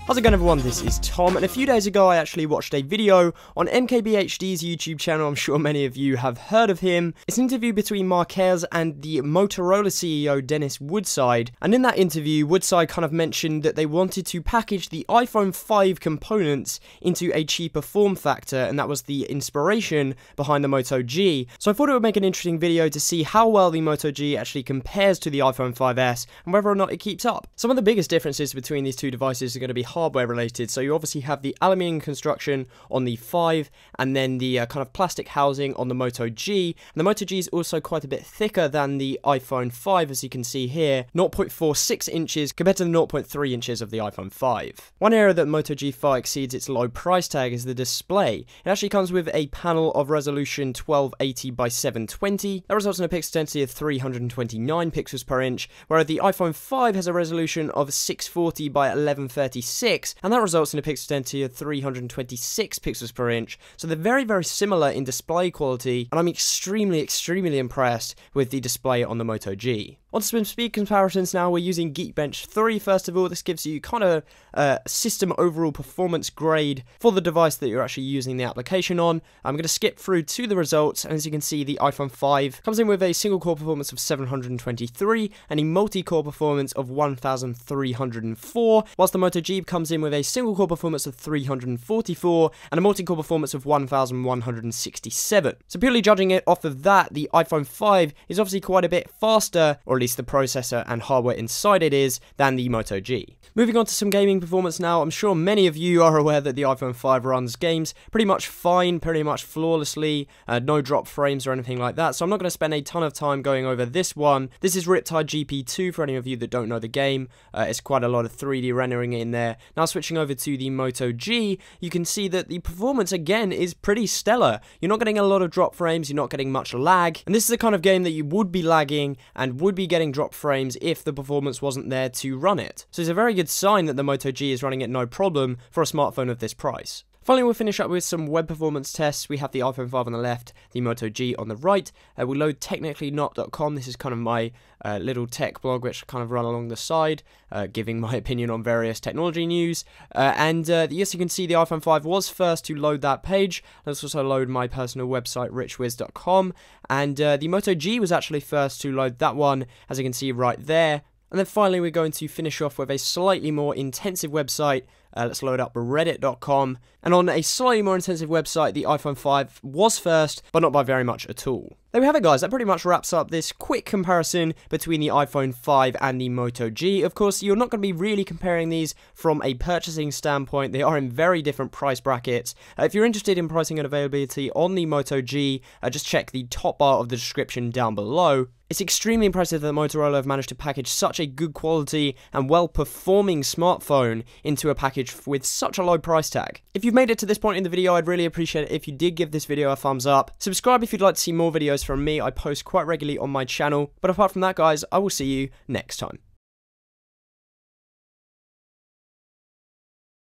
How's it going, everyone? This is Tom, and a few days ago I actually watched a video on MKBHD's YouTube channel. I'm sure many of you have heard of him. It's an interview between Marques and the Motorola CEO Dennis Woodside, and in that interview Woodside kind of mentioned that they wanted to package the iPhone 5 components into a cheaper form factor, and that was the inspiration behind the Moto G. So I thought it would make an interesting video to see how well the Moto G actually compares to the iPhone 5S and whether or not it keeps up. Some of the biggest differences between these two devices are going to be hardware related. So you obviously have the aluminium construction on the 5 and then the kind of plastic housing on the Moto G. And the Moto G is also quite a bit thicker than the iPhone 5, as you can see here, 0.46 inches compared to the 0.3 inches of the iPhone 5. One area that Moto G far exceeds its low price tag is the display. It actually comes with a panel of resolution 1280 by 720. That results in a pixel density of 329 pixels per inch, whereas the iPhone 5 has a resolution of 640 by 1136, and that results in a pixel density of 326 pixels per inch. So they're very, very similar in display quality, and I'm extremely impressed with the display on the Moto G. On to some speed comparisons now. We're using Geekbench 3 first of all. This gives you kind of a system overall performance grade for the device that you're actually using the application on. I'm going to skip through to the results, and as you can see, the iPhone 5 comes in with a single core performance of 723 and a multi-core performance of 1304, whilst the Moto G comes in with a single core performance of 344 and a multi-core performance of 1167. So purely judging it off of that, the iPhone 5 is obviously quite a bit faster, or at least the processor and hardware inside it is, than the Moto G. Moving on to some gaming performance now. I'm sure many of you are aware that the iPhone 5 runs games pretty much fine, pretty much flawlessly, no drop frames or anything like that, so I'm not going to spend a ton of time going over this one. This is Riptide GP2 for any of you that don't know the game. It's quite a lot of 3D rendering in there. Now switching over to the Moto G, you can see that the performance again is pretty stellar. You're not getting a lot of drop frames, you're not getting much lag, and this is the kind of game that you would be lagging and would be getting drop frames if the performance wasn't there to run it. So it's a very good sign that the Moto G is running it no problem for a smartphone of this price. Finally, we'll finish up with some web performance tests. We have the iPhone 5 on the left, the Moto G on the right. We'll load technicallynot.com. This is kind of my little tech blog, which I kind of run along the side, giving my opinion on various technology news. Yes, you can see the iPhone 5 was first to load that page. Let's also load my personal website, richwiz.com. And the Moto G was actually first to load that one, as you can see right there. And then finally, we're going to finish off with a slightly more intensive website. Let's load up reddit.com. And on a slightly more intensive website, the iPhone 5 was first, but not by very much at all. There we have it, guys. That pretty much wraps up this quick comparison between the iPhone 5 and the Moto G. Of course, you're not going to be really comparing these from a purchasing standpoint. They are in very different price brackets. If you're interested in pricing and availability on the Moto G, just check the top bar of the description down below. It's extremely impressive that Motorola have managed to package such a good quality and well-performing smartphone into a package with such a low price tag. If you've made it to this point in the video, I'd really appreciate it if you did give this video a thumbs up. Subscribe if you'd like to see more videos from me. I post quite regularly on my channel. But apart from that, guys, I will see you next time.